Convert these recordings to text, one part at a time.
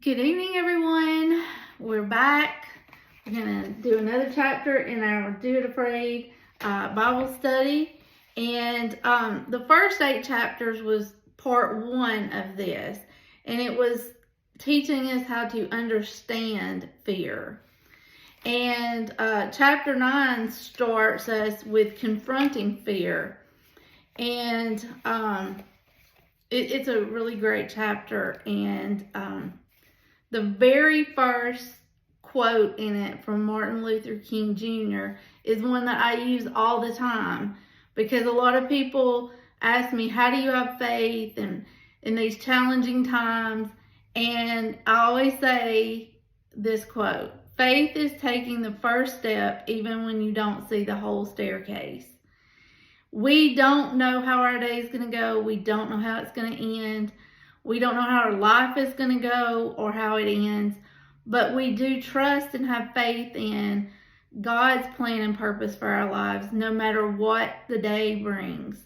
Good evening, everyone. We're back. We're going to do another chapter in our Do It Afraid Bible study. And the first 8 chapters was part 1 of this. And it was teaching us how to understand fear. And chapter 9 starts us with confronting fear. And it's a really great chapter. And the very first quote in it from Martin Luther King Jr. is one that I use all the time, because a lot of people ask me, how do you have faith in these challenging times? And I always say this quote: faith is taking the first step even when you don't see the whole staircase. We don't know how our day is going to go. We don't know how it's going to end. We don't know how our life is going to go or how it ends, but we do trust and have faith in God's plan and purpose for our lives, no matter what the day brings.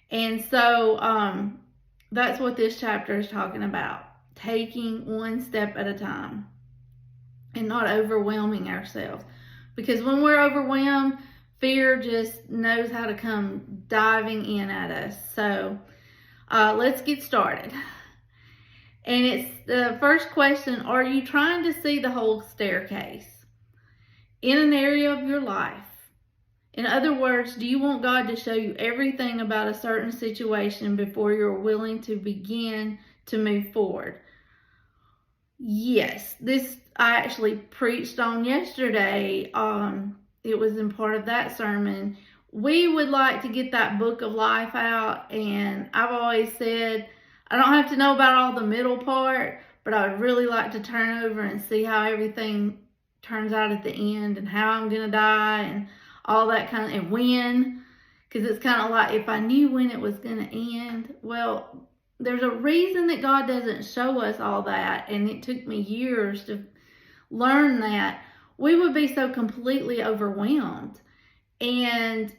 And so that's what this chapter is talking about, taking one step at a time and not overwhelming ourselves. Because when we're overwhelmed, fear just knows how to come diving in at us. So let's get started. And it's the first question: are you trying to see the whole staircase in an area of your life? In other words, do you want God to show you everything about a certain situation before you're willing to begin to move forward? Yes, this I actually preached on yesterday. It was in part of that sermon. We would like to get that book of life out, and I've always said, I don't have to know about all the middle part, but I would really like to turn over and see how everything turns out at the end, and how I'm going to die, and all that kind of, and when, because it's kind of like, if I knew when it was going to end. Well, there's a reason that God doesn't show us all that, and it took me years to learn that. We would be so completely overwhelmed, and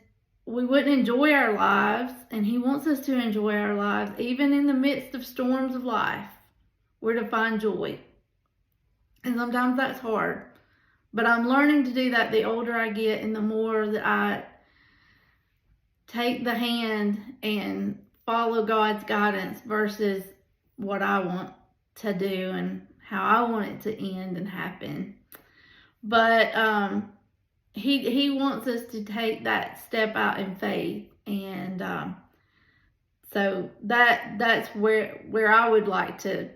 we wouldn't enjoy our lives, and He wants us to enjoy our lives. Even in the midst of storms of life, we're to find joy. And sometimes that's hard, but I'm learning to do that the older I get, and the more that I take the hand and follow God's guidance versus what I want to do and how I want it to end and happen. But He wants us to take that step out in faith, and so that's where I would like to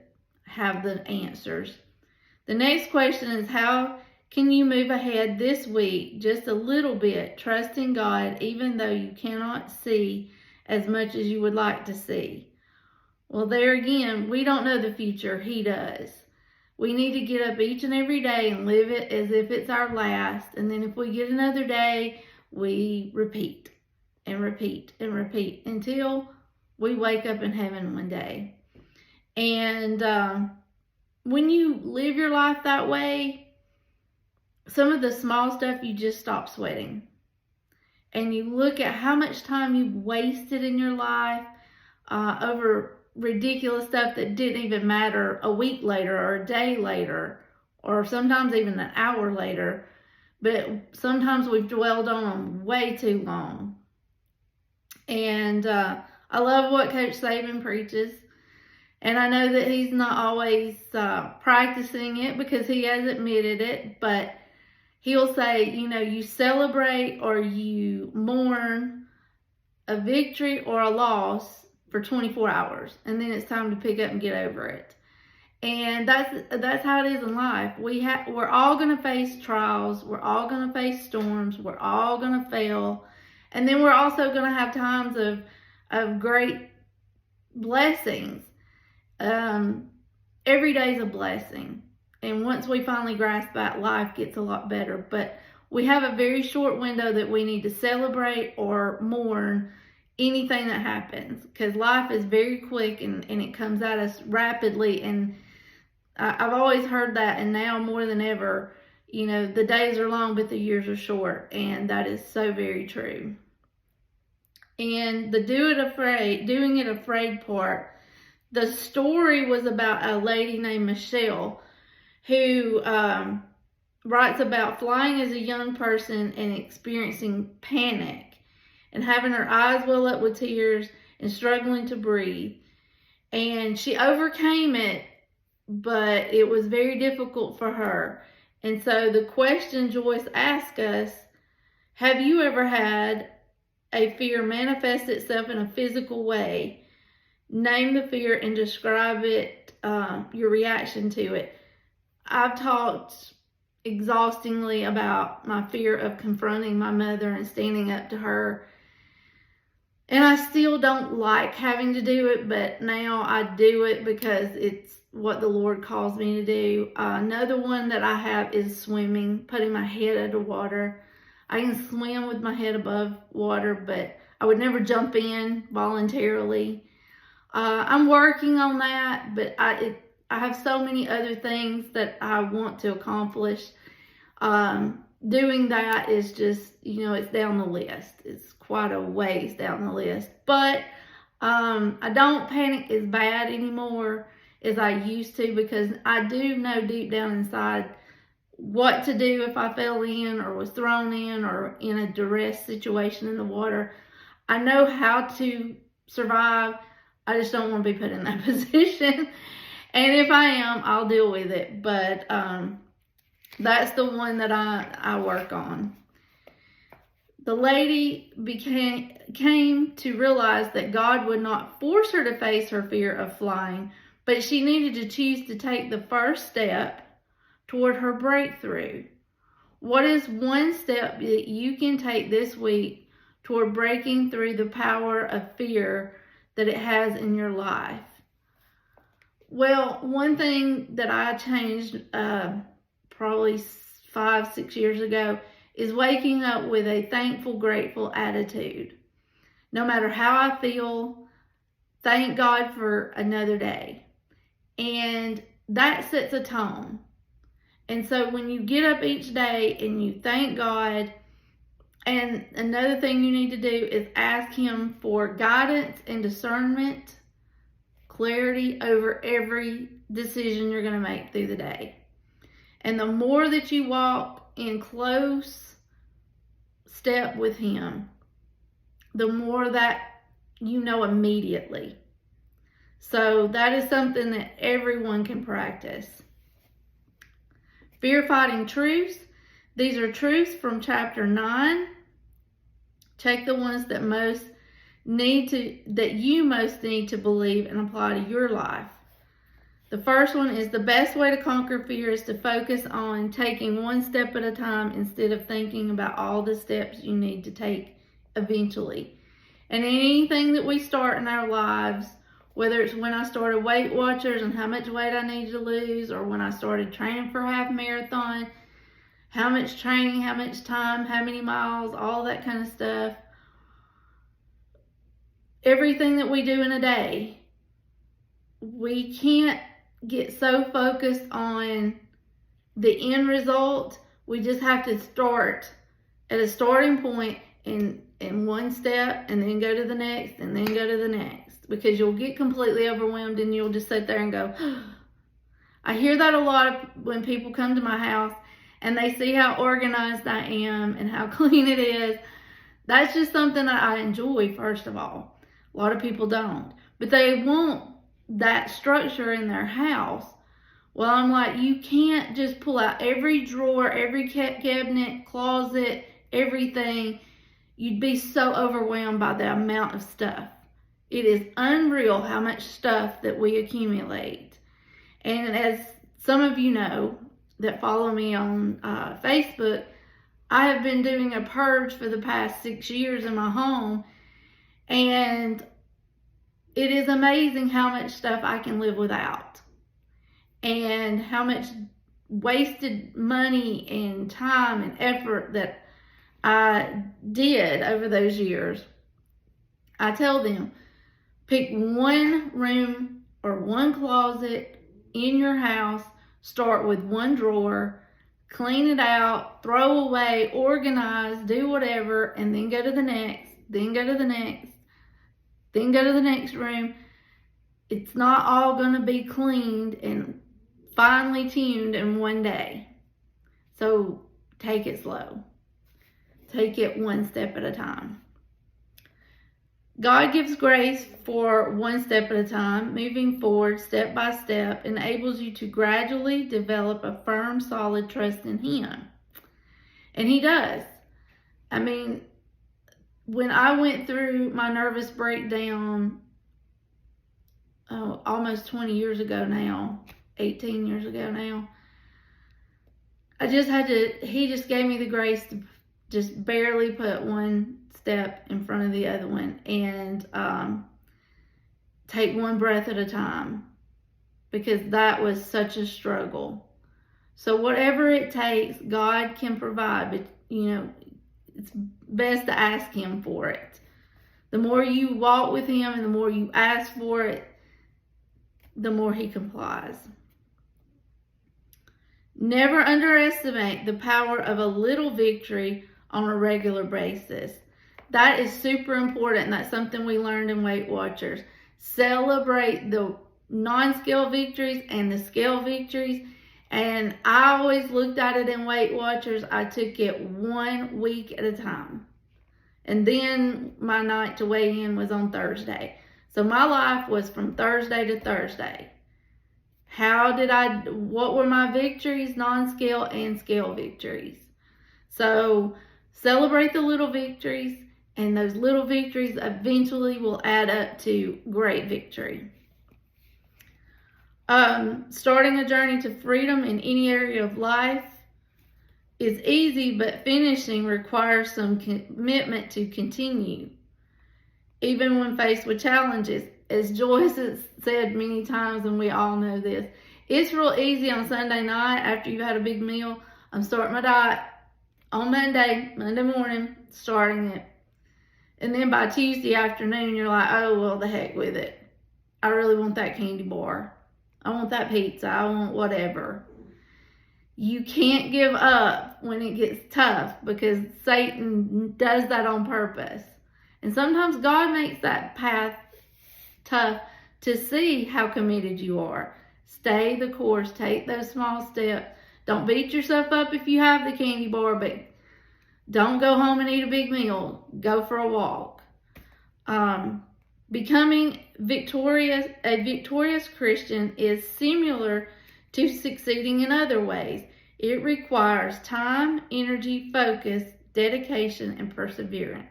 have the answers. The next question is, how can you move ahead this week just a little bit, trusting God even though you cannot see as much as you would like to see? Well, there again, we don't know the future. He does. We need to get up each and every day and live it as if it's our last. And then if we get another day, we repeat and repeat and repeat until we wake up in heaven one day. And when you live your life that way, some of the small stuff you just stop sweating. And you look at how much time you've wasted in your life over ridiculous stuff that didn't even matter a week later or a day later, or sometimes even an hour later, but sometimes we've dwelled on them way too long. And I love what Coach Saban preaches, and I know that he's not always practicing it because he has admitted it, but he'll say, you celebrate or you mourn a victory or a loss for 24 hours, and then it's time to pick up and get over it. And that's how it is in life. We're all going to face trials. We're all going to face storms. We're all going to fail. And then we're also going to have times of great blessings. Every day is a blessing. And once we finally grasp that, life gets a lot better. But we have a very short window that we need to celebrate or mourn anything that happens, because life is very quick and it comes at us rapidly. And I've always heard that, and now more than ever, the days are long but the years are short, and that is so very true. And the doing it afraid part, The story was about a lady named Michelle who writes about flying as a young person and experiencing panic and having her eyes well up with tears and struggling to breathe. And she overcame it, but it was very difficult for her. And so the question Joyce asked us, have you ever had a fear manifest itself in a physical way? Name the fear and describe it, your reaction to it. I've talked exhaustingly about my fear of confronting my mother and standing up to her. And I still don't like having to do it, but now I do it because it's what the Lord calls me to do. Another one that I have is swimming, putting my head underwater. I can swim with my head above water, but I would never jump in voluntarily. I'm working on that, but I have so many other things that I want to accomplish. Doing that is just, it's down the list. It's quite a ways down the list. But I don't panic as bad anymore as I used to, because I do know deep down inside what to do if I fell in or was thrown in or in a duress situation in the water. I know how to survive. I just don't want to be put in that position. And if I am, I'll deal with it. But that's the one that I work on. The lady came to realize that God would not force her to face her fear of flying, but she needed to choose to take the first step toward her breakthrough. What is one step that you can take this week toward breaking through the power of fear that it has in your life? Well, one thing that I changed probably 5-6 years ago is waking up with a thankful, grateful attitude. No matter how I feel, thank God for another day. And that sets a tone. And so when you get up each day and you thank God, and another thing you need to do is ask Him for guidance and discernment, clarity over every decision you're going to make through the day. And the more that you walk in close step with Him, the more that you know immediately. So that is something that everyone can practice. Fear-fighting truths. These are truths from chapter 9. Check the ones that you most need to believe and apply to your life. The first one is the best way to conquer fear is to focus on taking one step at a time instead of thinking about all the steps you need to take eventually. And anything that we start in our lives, whether it's when I started Weight Watchers and how much weight I needed to lose, or when I started training for half marathon, how much training, how much time, how many miles, all that kind of stuff. Everything that we do in a day, we can't get so focused on the end result. We just have to start at a starting point in one step, and then go to the next, and then go to the next, because you'll get completely overwhelmed and you'll just sit there and go. I hear that a lot when people come to my house and they see how organized I am and how clean it is. That's just something that I enjoy, first of all. A lot of people don't, but they want that structure in their house. Well, I'm like, you can't just pull out every drawer, every cabinet, closet, everything. You'd be so overwhelmed by the amount of stuff. It is unreal how much stuff that we accumulate. And as some of you know that follow me on Facebook, I have been doing a purge for the past 6 years in my home. And it is amazing how much stuff I can live without, and how much wasted money and time and effort that I did over those years. I tell them, pick one room or one closet in your house, start with one drawer, clean it out, throw away, organize, do whatever, and then go to the next, then go to the next, then go to the next room. It's not all going to be cleaned and finely tuned in one day. So take it slow. Take it one step at a time. God gives grace for one step at a time. Moving forward step by step enables you to gradually develop a firm, solid trust in Him. And He does. I mean, when I went through my nervous breakdown, almost 20 years ago now, 18 years ago now, He just gave me the grace to just barely put one step in front of the other one and take one breath at a time, because that was such a struggle. So whatever it takes, God can provide, but it's best to ask Him for it. The more you walk with Him and the more you ask for it, the more He complies. Never underestimate the power of a little victory on a regular basis. That is super important, and that's something we learned in Weight Watchers. Celebrate the non-scale victories and the scale victories. And I always looked at it in Weight Watchers. I took it 1 week at a time. And then my night to weigh in was on Thursday. So my life was from Thursday to Thursday. What were my victories, non-scale and scale victories? So celebrate the little victories, and those little victories eventually will add up to great victory. Starting a journey to freedom in any area of life is easy, but finishing requires some commitment to continue, even when faced with challenges. As Joyce has said many times, and we all know this, it's real easy on Sunday night after you've had a big meal. I'm starting my diet on Monday morning, starting it. And then by Tuesday afternoon, you're like, oh, well, the heck with it. I really want that candy bar. I want that pizza. I want whatever. You can't give up when it gets tough, because Satan does that on purpose. And sometimes God makes that path tough to see how committed you are. Stay the course. Take those small steps. Don't beat yourself up if you have the candy bar, but don't go home and eat a big meal. Go for a walk. Becoming a victorious Christian is similar to succeeding in other ways. It requires time, energy, focus, dedication, and perseverance.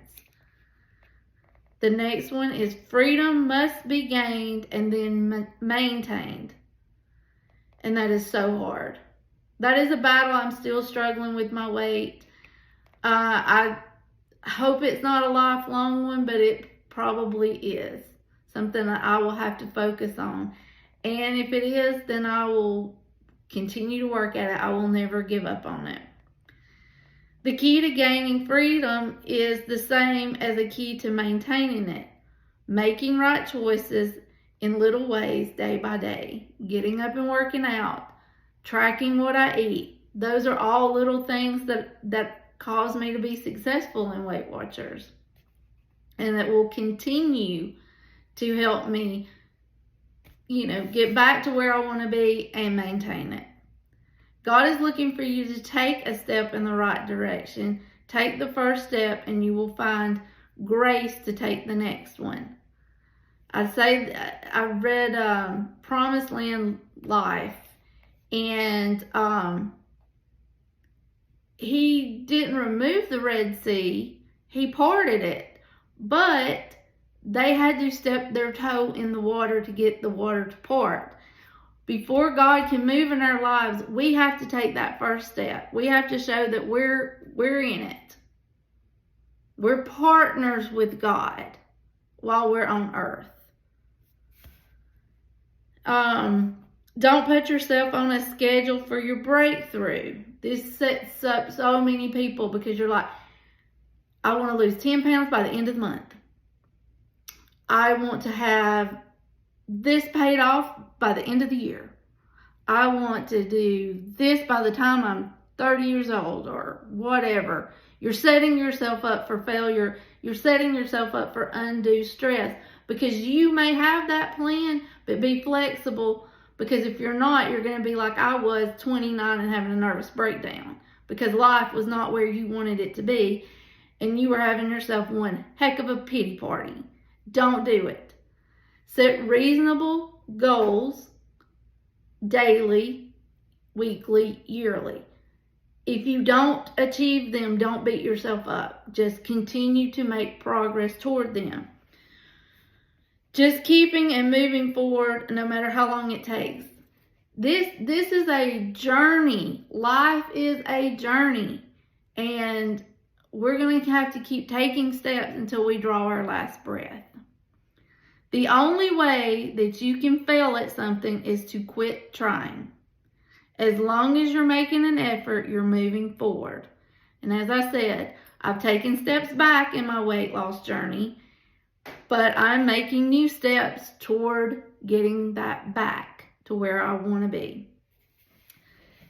The next one is freedom must be gained and then maintained. And that is so hard. That is a battle I'm still struggling with my weight. I hope it's not a lifelong one, but it probably is. Something that I will have to focus on. And if it is, then I will continue to work at it. I will never give up on it. The key to gaining freedom is the same as a key to maintaining it. Making right choices in little ways day by day. Getting up and working out. Tracking what I eat. Those are all little things that cause me to be successful in Weight Watchers. And that will continue to help me, get back to where I want to be and maintain it. God is looking for you to take a step in the right direction. Take the first step and you will find grace to take the next one. I read Promised Land Life, and He didn't remove the Red Sea. He parted it, but they had to step their toe in the water to get the water to part. Before God can move in our lives, we have to take that first step. We have to show that we're in it. We're partners with God while we're on earth. Don't put yourself on a schedule for your breakthrough. This sets up so many people, because you're like, I want to lose 10 pounds by the end of the month. I want to have this paid off by the end of the year. I want to do this by the time I'm 30 years old, or whatever. You're setting yourself up for failure. You're setting yourself up for undue stress, because you may have that plan, but be flexible, because if you're not, you're going to be like I was, 29 and having a nervous breakdown because life was not where you wanted it to be, and you were having yourself one heck of a pity party. Don't do it. Set reasonable goals daily, weekly, yearly. If you don't achieve them, don't beat yourself up. Just continue to make progress toward them. Just keeping and moving forward no matter how long it takes. This is a journey. Life is a journey. And we're going to have to keep taking steps until we draw our last breath. The only way that you can fail at something is to quit trying. As long as you're making an effort, you're moving forward. And as I said, I've taken steps back in my weight loss journey, but I'm making new steps toward getting that back to where I want to be.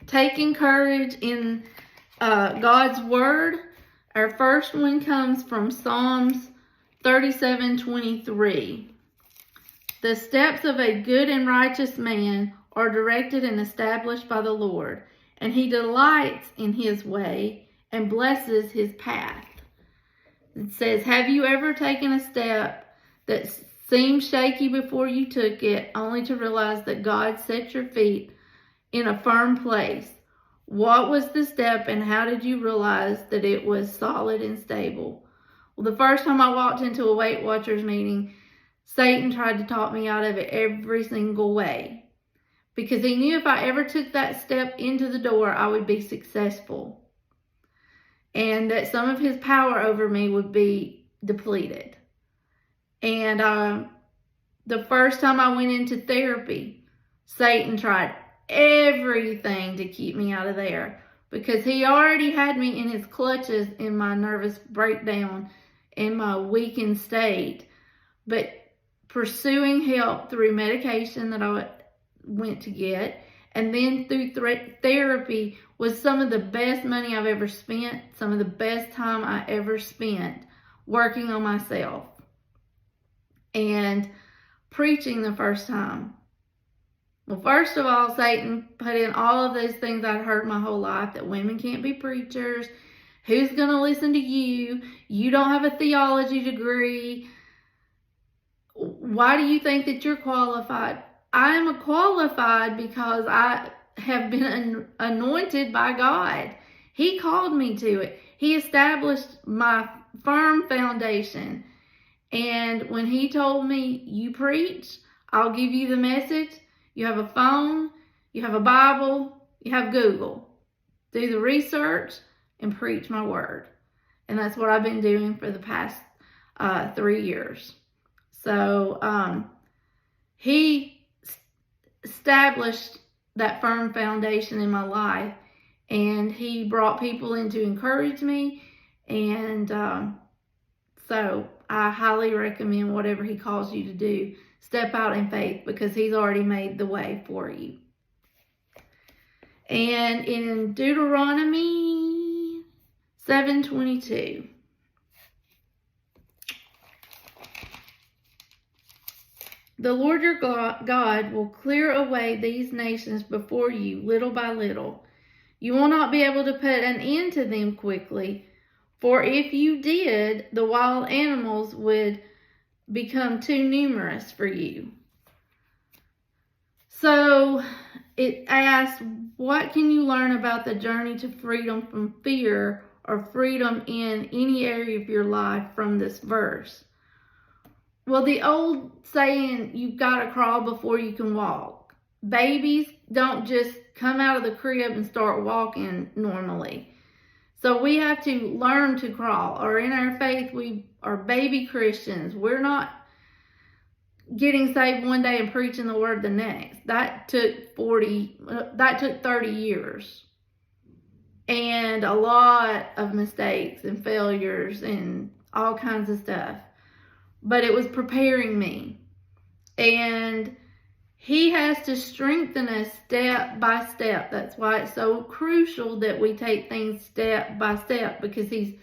Taking courage in God's Word. Our first one comes from Psalms 37:23. The steps of a good and righteous man are directed and established by the Lord, and he delights in his way and blesses his path. It says, have you ever taken a step that seemed shaky before you took it, only to realize that God set your feet in a firm place? What was the step, and how did you realize that it was solid and stable? Well, the first time I walked into a Weight Watchers meeting, Satan tried to talk me out of it every single way, because he knew if I ever took that step into the door, I would be successful, and that some of his power over me would be depleted. And the first time I went into therapy, Satan tried everything to keep me out of there, because he already had me in his clutches in my nervous breakdown, in my weakened state. But pursuing help through medication that I went to get, and then through therapy, was some of the best money I've ever spent, some of the best time I ever spent working on myself. And preaching the first time. Well, first of all, Satan put in all of those things I'd heard my whole life, that women can't be preachers. Who's going to listen to you? You don't have a theology degree. Why do you think that you're qualified? I am qualified because I have been anointed by God. He called me to it. He established my firm foundation. And when he told me, you preach, I'll give you the message. You have a phone, you have a Bible, you have Google. Do the research and preach my word. And that's what I've been doing for the past 3 years. So he established that firm foundation in my life, and he brought people in to encourage me. And so I highly recommend whatever he calls you to do, step out in faith, because he's already made the way for you. And in Deuteronomy 7:22, the Lord your God will clear away these nations before you little by little. You will not be able to put an end to them quickly, for if you did, the wild animals would become too numerous for you. So it asks, what can you learn about the journey to freedom from fear, or freedom in any area of your life, from this verse? Well, the old saying, you've got to crawl before you can walk. Babies don't just come out of the crib and start walking normally. So we have to learn to crawl. Or in our faith, we are baby Christians. We're not getting saved one day and preaching the word the next. That took 30 years. And a lot of mistakes and failures and all kinds of stuff. But it was preparing me. And he has to strengthen us step by step. That's why it's so crucial that we take things step by step, because he's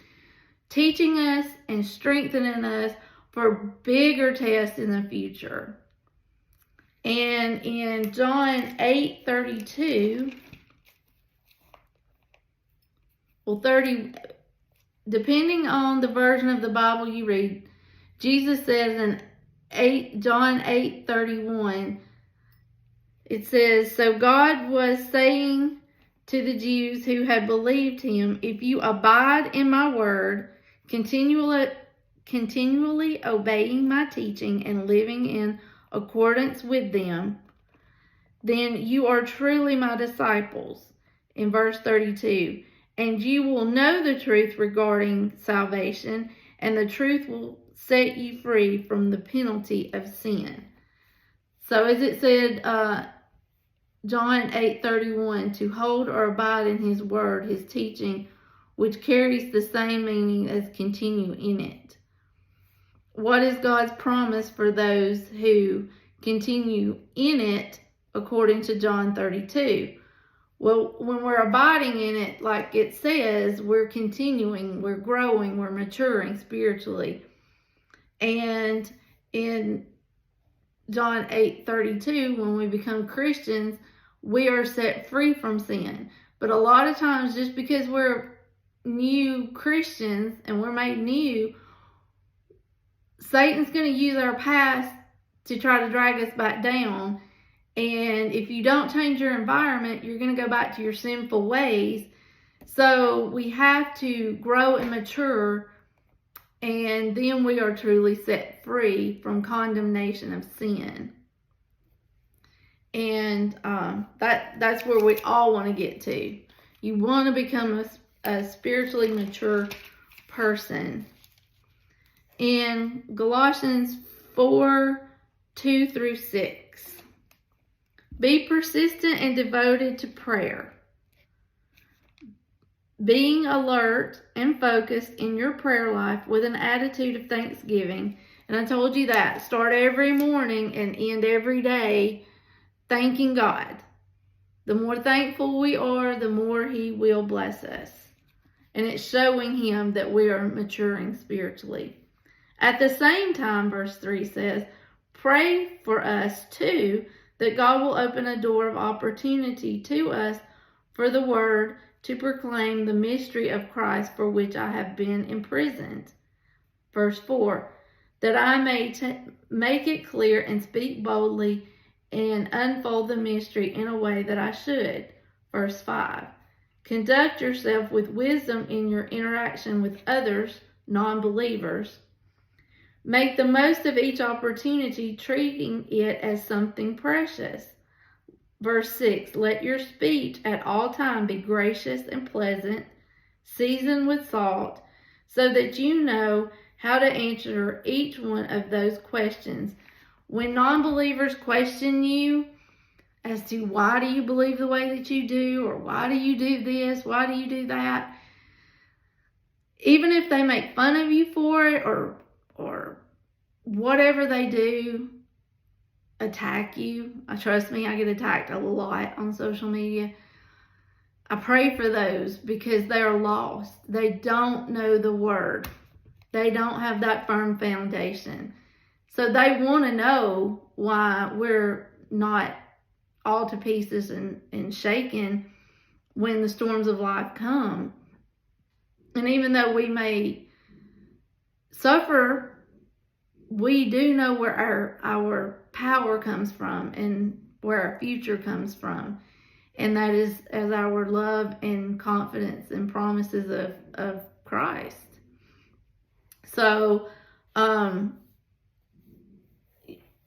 teaching us and strengthening us for bigger tests in the future. And in John 8:32, well, 30, depending on the version of the Bible you read, Jesus says in John 8:31, it says, "So God was saying to the Jews who had believed him, if you abide in my word, continually obeying my teaching and living in accordance with them, then you are truly my disciples." In verse 32, "And you will know the truth regarding salvation, and the truth will set you free from the penalty of sin." So as it said, John 8:31, to hold or abide in his word, his teaching, which carries the same meaning as continue in it. What is God's promise for those who continue in it according to John 32? Well, when we're abiding in it, like it says, we're continuing, we're growing, we're maturing spiritually. And in John 8:32, when we become Christians, we are set free from sin. But a lot of times, just because we're new Christians and we're made new, Satan's going to use our past to try to drag us back down. And if you don't change your environment, you're going to go back to your sinful ways. So we have to grow and mature, and then we are truly set free from condemnation of sin. And that's where we all want to get to. You want to become a spiritually mature person. In Galatians 4:2-6, be persistent and devoted to prayer, being alert and focused in your prayer life with an attitude of thanksgiving. And I told you that. Start every morning and end every day thanking God. The more thankful we are, the more he will bless us. And it's showing him that we are maturing spiritually. At the same time, verse 3 says, pray for us too, that God will open a door of opportunity to us for the word to proclaim the mystery of Christ, for which I have been imprisoned. Verse 4, that I may make it clear and speak boldly and unfold the mystery in a way that I should. Verse 5, conduct yourself with wisdom in your interaction with others, non-believers. Make the most of each opportunity, treating it as something precious. Verse 6, let your speech at all times be gracious and pleasant, seasoned with salt, so that you know how to answer each one of those questions. When non-believers question you as to why do you believe the way that you do, or why do you do this, why do you do that, even if they make fun of you for it, or whatever they do, attack you. Trust me, I get attacked a lot on social media. I pray for those because they're lost. They don't know the word. They don't have that firm foundation. So they want to know why we're not all to pieces and shaken when the storms of life come. And even though we may suffer, we do know where our power comes from and where our future comes from. And that is as our love and confidence and promises of Christ. So,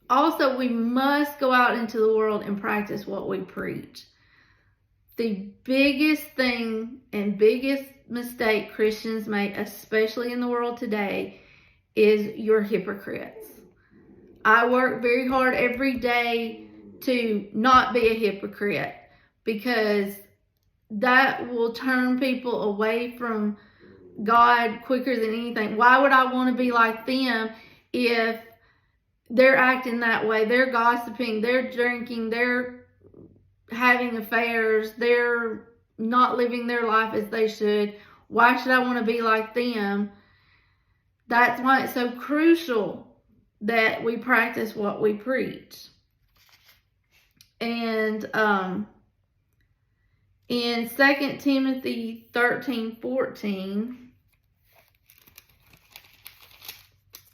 also we must go out into the world and practice what we preach. The biggest thing and biggest mistake Christians make, especially in the world today, is you're hypocrites. I work very hard every day to not be a hypocrite, because that will turn people away from God quicker than anything. Why would I want to be like them if they're acting that way? They're gossiping, they're drinking, they're having affairs, they're not living their life as they should. Why should I want to be like them? That's why it's so crucial that we practice what we preach. And in 2 Timothy 13:14,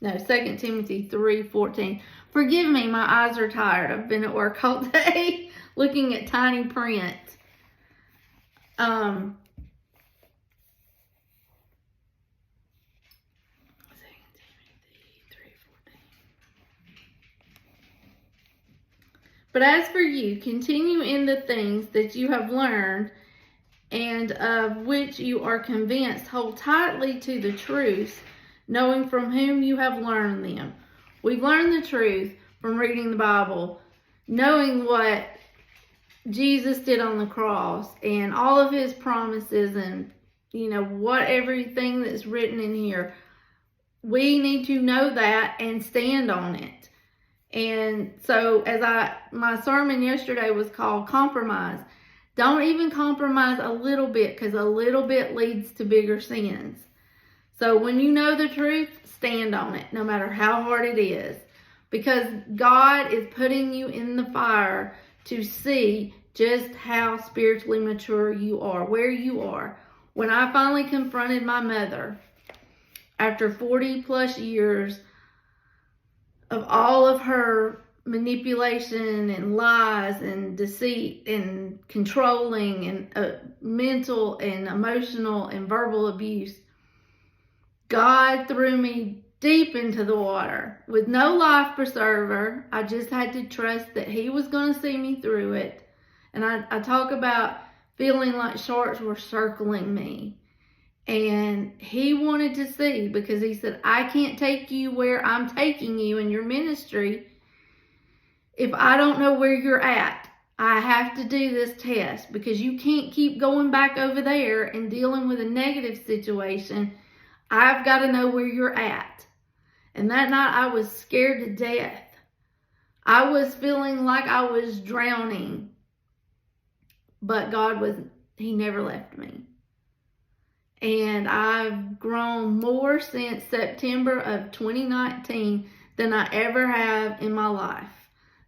no, 2 Timothy 3:14. Forgive me, my eyes are tired. I've been at work all day looking at tiny print. 2 Timothy 3:14. But as for you, continue in the things that you have learned and of which you are convinced. Hold tightly to the truth, knowing from whom you have learned them. We've learned the truth from reading the Bible, knowing what Jesus did on the cross and all of his promises and, what everything that's written in here. We need to know that and stand on it. And so my sermon yesterday was called Compromise. Don't even compromise a little bit, because a little bit leads to bigger sins. So when you know the truth, stand on it, no matter how hard it is. Because God is putting you in the fire to see just how spiritually mature you are, where you are. When I finally confronted my mother, after 40 plus years of all of her manipulation and lies and deceit and controlling and mental and emotional and verbal abuse, God threw me deep into the water with no life preserver. I just had to trust that he was going to see me through it. And I talk about feeling like sharks were circling me. And he wanted to see, because he said, I can't take you where I'm taking you in your ministry if I don't know where you're at. I have to do this test, because you can't keep going back over there and dealing with a negative situation. I've got to know where you're at. And that night I was scared to death. I was feeling like I was drowning. But he never left me. And I've grown more since September of 2019 than I ever have in my life.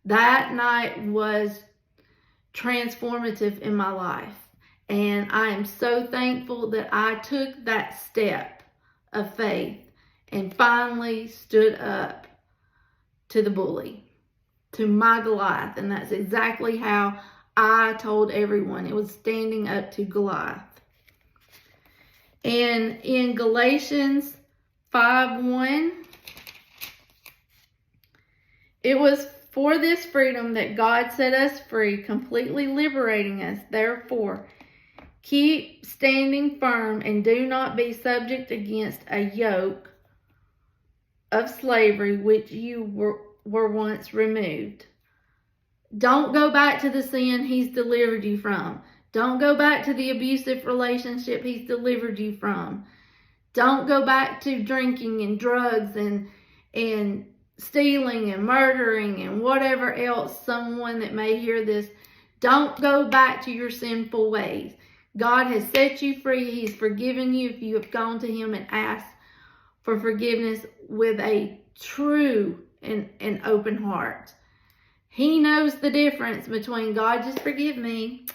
That night was transformative in my life. And I am so thankful that I took that step of faith and finally stood up to the bully, to my Goliath. And that's exactly how I told everyone. It was standing up to Goliath. And in Galatians 5:1, it was for this freedom that God set us free, completely liberating us. Therefore, keep standing firm and do not be subject against a yoke of slavery which you were once removed. Don't go back to the sin he's delivered you from. Don't go back to the abusive relationship he's delivered you from. Don't go back to drinking and drugs and stealing and murdering and whatever else. Someone that may hear this, don't go back to your sinful ways. God has set you free. He's forgiven you if you have gone to him and asked for forgiveness with a true and open heart. He knows the difference between God, just forgive me,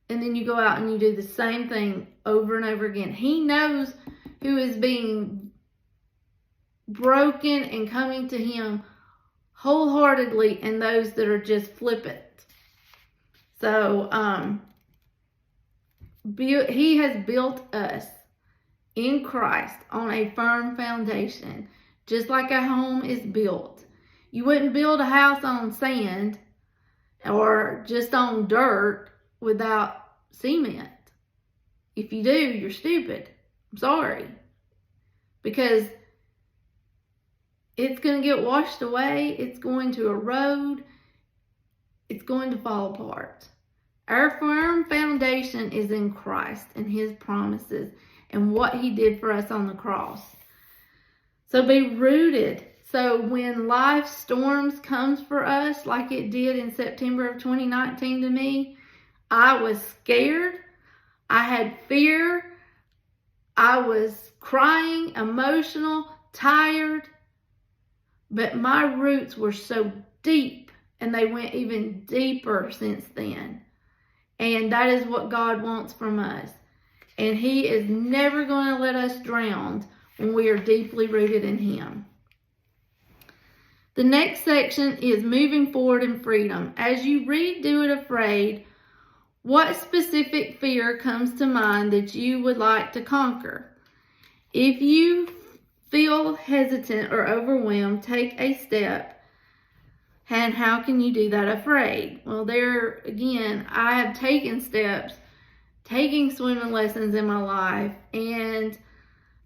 and then you go out and you do the same thing over and over again. He knows who is being broken and coming to him wholeheartedly, and those that are just flippant. So, he has built us in Christ on a firm foundation, just like a home is built. You wouldn't build a house on sand or just on dirt without cement. If you do, you're stupid. I'm sorry. Because it's going to get washed away. It's going to erode. It's going to fall apart. Our firm foundation is in Christ and his promises and what he did for us on the cross. So be rooted. So when life storms comes for us, like it did in September of 2019 to me, I was scared. I had fear. I was crying, emotional, tired. But my roots were so deep and they went even deeper since then. And that is what God wants from us. And He is never going to let us drown when we are deeply rooted in Him. The next section is moving forward in freedom. As you read Do It Afraid, what specific fear comes to mind that you would like to conquer? If you feel hesitant or overwhelmed, take a step. And how can you do that afraid? Well, there again, I have taken steps, taking swimming lessons in my life, and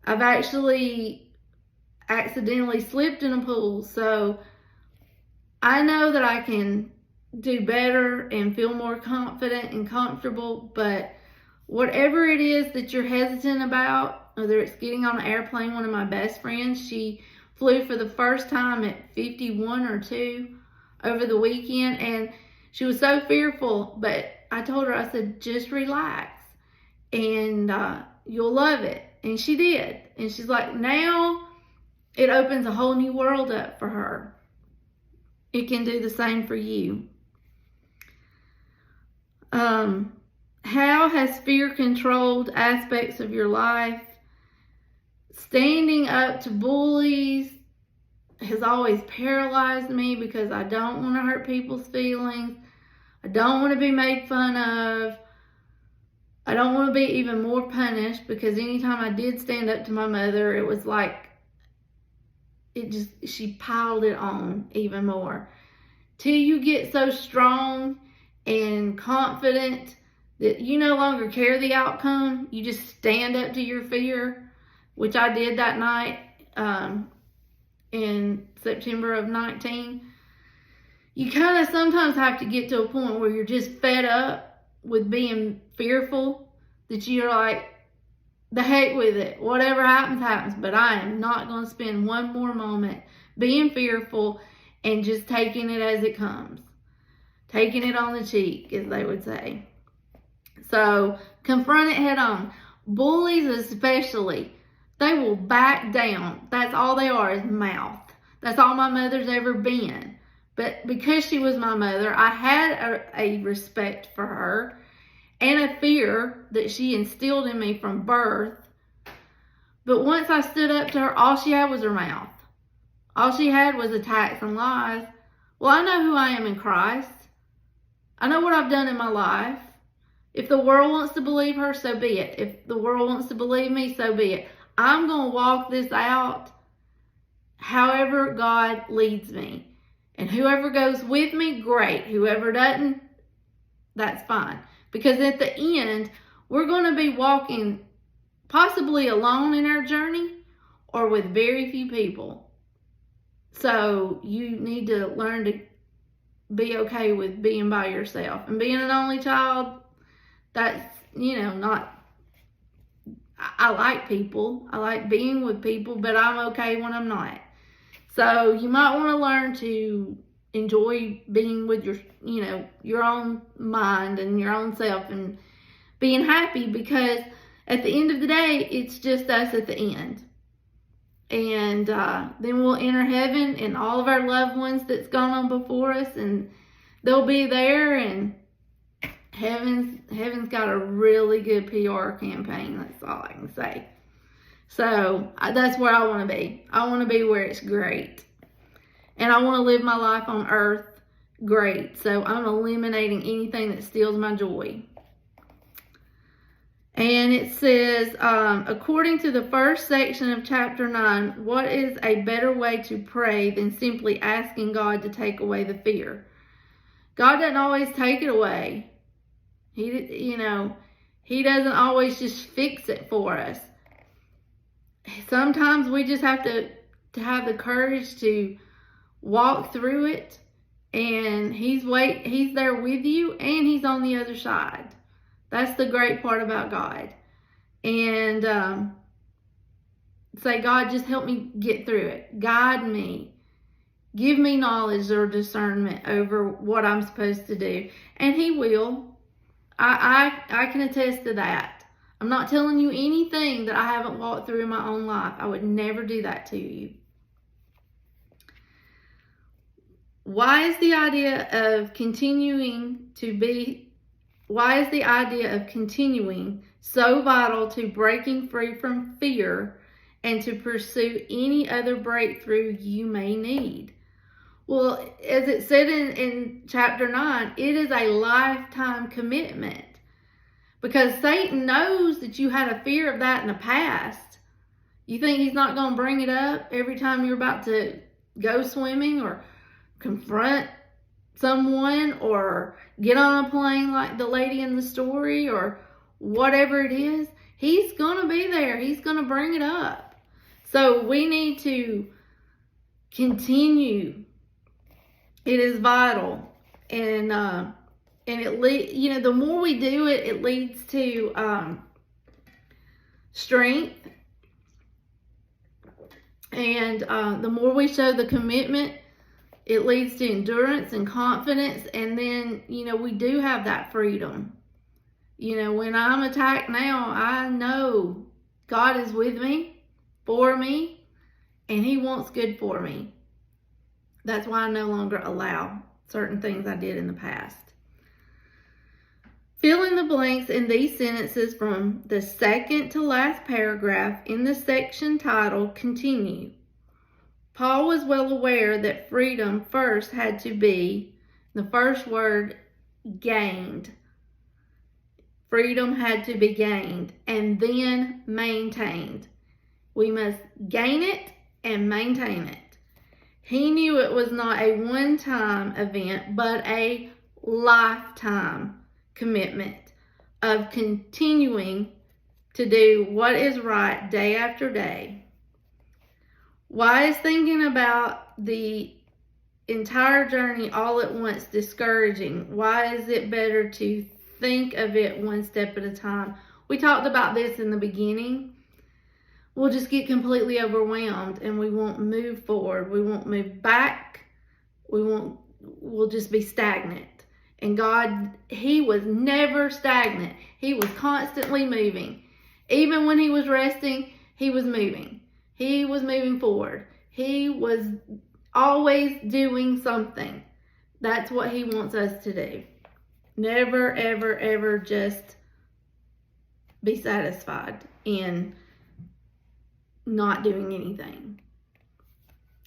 I've actually accidentally slipped in a pool. So I know that I can do better and feel more confident and comfortable, but whatever it is that you're hesitant about, whether it's getting on an airplane, one of my best friends, she flew for the first time at 51 or 2 over the weekend, and she was so fearful, but I told her, I said, just relax, and you'll love it. And she did. And she's like, now it opens a whole new world up for her. It can do the same for you. How has fear controlled aspects of your life? Standing up to bullies has always paralyzed me because I don't want to hurt people's feelings. I don't want to be made fun of. I don't want to be even more punished, because anytime I did stand up to my mother, it was like she piled it on even more. Till you get so strong and confident that you no longer care the outcome, you just stand up to your fear, which I did that night in September of 19. You kind of sometimes have to get to a point where you're just fed up with being fearful, that you're like, the heck with it. Whatever happens, happens. But I am not going to spend one more moment being fearful and just taking it as it comes. Taking it on the cheek, as they would say. So, confront it head on. Bullies especially, they will back down. That's all they are, is mouth. That's all my mother's ever been. But because she was my mother, I had a respect for her and a fear that she instilled in me from birth. But once I stood up to her, all she had was her mouth. All she had was attacks and lies. Well, I know who I am in Christ. I know what I've done in my life. If the world wants to believe her, so be it. If the world wants to believe me, so be it. I'm going to walk this out however God leads me. And whoever goes with me, great. Whoever doesn't, that's fine. Because at the end, we're going to be walking possibly alone in our journey or with very few people. So you need to learn to be okay with being by yourself. And being an only child, that's, not... I like people. I like being with people, but I'm okay when I'm not. So you might want to learn to enjoy being with your own mind and your own self and being happy, because at the end of the day, it's just us at the end. And then we'll enter heaven, and all of our loved ones that's gone on before us, and they'll be there, and heaven's got a really good PR campaign. That's all I can say. So that's where I want to be. I want to be where it's great. And I want to live my life on earth great. So I'm eliminating anything that steals my joy. And it says, according to the first section of chapter 9, what is a better way to pray than simply asking God to take away the fear? God doesn't always take it away. He doesn't always just fix it for us. Sometimes we just have to have the courage to walk through it, and He's there with you, and He's on the other side. That's the great part about God. And say, God, just help me get through it. Guide me. Give me knowledge or discernment over what I'm supposed to do. And He will. I can attest to that. I'm not telling you anything that I haven't walked through in my own life. I would never do that to you. Why is the idea of continuing so vital to breaking free from fear and to pursue any other breakthrough you may need? Well, as it said in chapter 9, it is a lifetime commitment, because Satan knows that you had a fear of that in the past. You think he's not going to bring it up every time you're about to go swimming or confront someone or get on a plane like the lady in the story or whatever it is? He's going to be there. He's going to bring it up. So we need to continue. It is vital. And the more we do it, it leads to strength. And the more we show the commitment, it leads to endurance and confidence. And then, we do have that freedom. When I'm attacked now, I know God is with me, for me, and He wants good for me. That's why I no longer allow certain things I did in the past. Fill in the blanks in these sentences from the second to last paragraph in the section titled Continue. Paul was well aware that freedom first had to be, the first word, gained. Freedom had to be gained and then maintained. We must gain it and maintain it. He knew it was not a one-time event, but a lifetime commitment of continuing to do what is right day after day. Why is thinking about the entire journey all at once discouraging? Why is it better to think of it one step at a time? We talked about this in the beginning. We'll just get completely overwhelmed and we won't move forward. We won't move back. We'll just be stagnant. And God, He was never stagnant. He was constantly moving. Even when He was resting, He was moving. He was moving forward. He was always doing something. That's what He wants us to do. Never, ever, ever just be satisfied in not doing anything.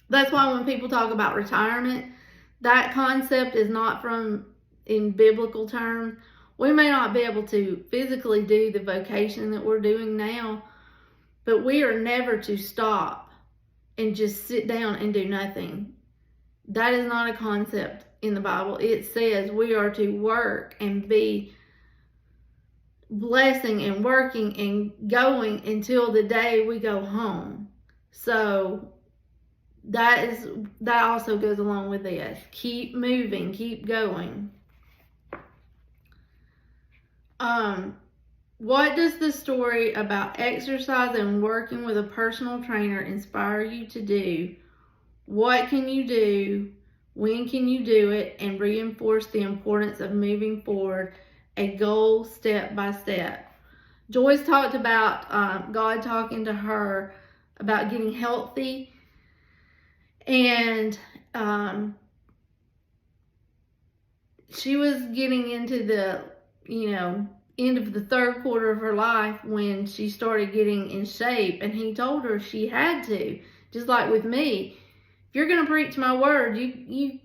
That's why when people talk about retirement, that concept is not in biblical terms. We may not be able to physically do the vocation that we're doing now, but we are never to stop and just sit down and do nothing. That is not a concept in the Bible. It says we are to work and be blessing and working and going until the day we go home. So that also goes along with this. Keep moving, keep going. What does the story about exercise and working with a personal trainer inspire you to do? What can you do? When can you do it? And reinforce the importance of moving forward, a goal step by step. Joyce talked about God talking to her about getting healthy. And she was getting into the, end of the third quarter of her life when she started getting in shape. And He told her she had to. Just like with me, if you're going to preach my word, you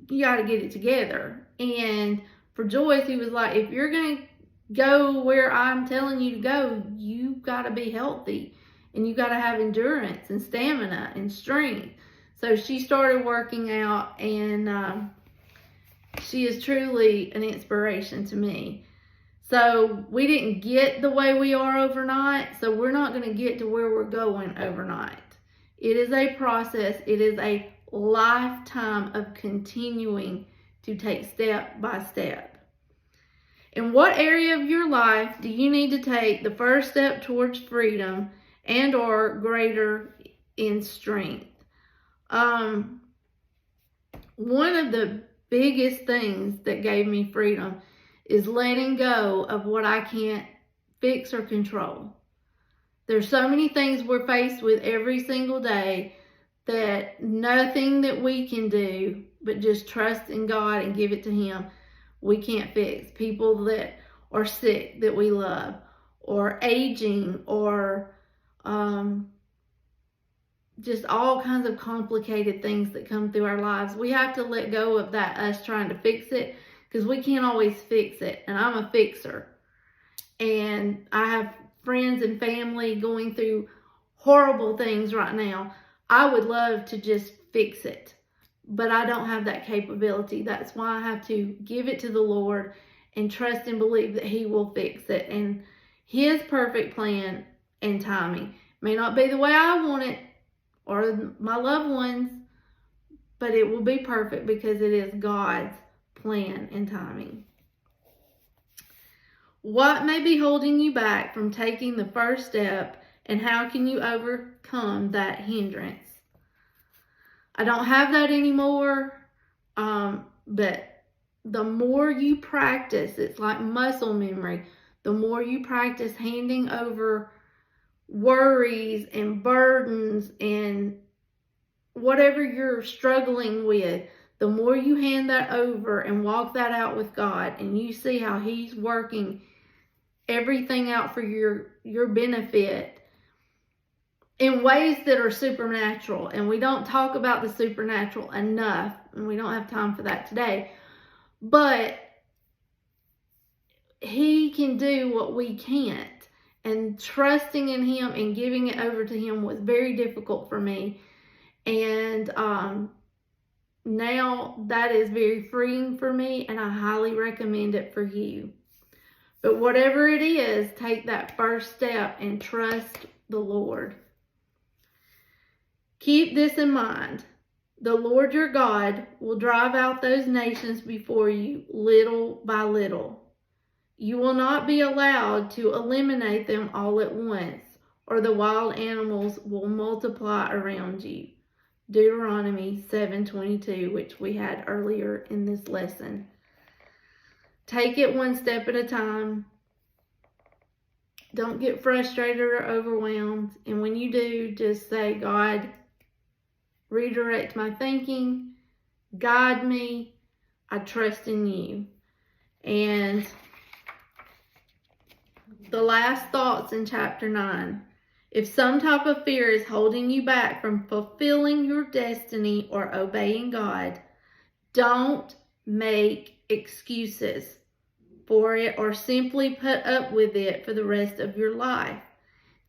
got to get it together. And for Joyce, He was like, if you're going to go where I'm telling you to go, you got to be healthy. And you got to have endurance and stamina and strength. So she started working out, and she is truly an inspiration to me. So we didn't get the way we are overnight, so we're not going to get to where we're going overnight. It is a process. It is a lifetime of continuing to take step by step. In what area of your life do you need to take the first step towards freedom and or greater in strength? One of the biggest things that gave me freedom is letting go of what I can't fix or control. There's so many things we're faced with every single day that nothing that we can do but just trust in God and give it to Him. We can't fix people that are sick that we love, or aging, or just all kinds of complicated things that come through our lives. We have to let go of that, us trying to fix it, because we can't always fix it. And I'm a fixer. And I have friends and family going through horrible things right now. I would love to just fix it, but I don't have that capability. That's why I have to give it to the Lord and trust and believe that He will fix it. And His perfect plan and timing may not be the way I want it or my loved ones, but it will be perfect because it is God's plan and timing. What may be holding you back from taking the first step, and how can you overcome that hindrance? I don't have that anymore, but the more you practice, it's like muscle memory. The more you practice handing over worries and burdens and whatever you're struggling with, the more you hand that over and walk that out with God, and you see how He's working everything out for your benefit in ways that are supernatural. And we don't talk about the supernatural enough, and we don't have time for that today, but He can do what we can't. And trusting in Him and giving it over to Him was very difficult for me. And now that is very freeing for me, and I highly recommend it for you. But whatever it is, take that first step and trust the Lord. Keep this in mind. The Lord your God will drive out those nations before you little by little. You will not be allowed to eliminate them all at once, or the wild animals will multiply around you. Deuteronomy 7:22, which we had earlier in this lesson. Take it one step at a time. Don't get frustrated or overwhelmed. And when you do, just say, God, redirect my thinking, guide me. I trust in you. And the last thoughts in chapter 9. If some type of fear is holding you back from fulfilling your destiny or obeying God, don't make excuses for it or simply put up with it for the rest of your life.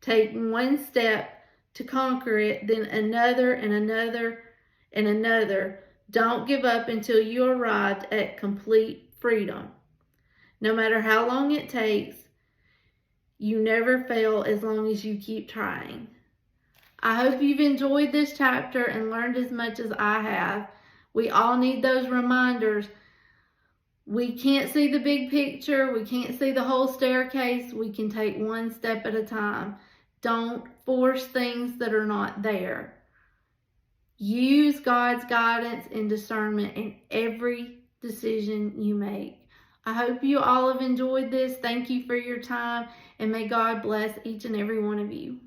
Take one step to conquer it, then another and another and another. Don't give up until you arrive at complete freedom. No matter how long it takes, you never fail as long as you keep trying. I hope you've enjoyed this chapter and learned as much as I have. We all need those reminders. We can't see the big picture. We can't see the whole staircase. We can take one step at a time. Don't force things that are not there. Use God's guidance and discernment in every decision you make. I hope you all have enjoyed this. Thank you for your time, and may God bless each and every one of you.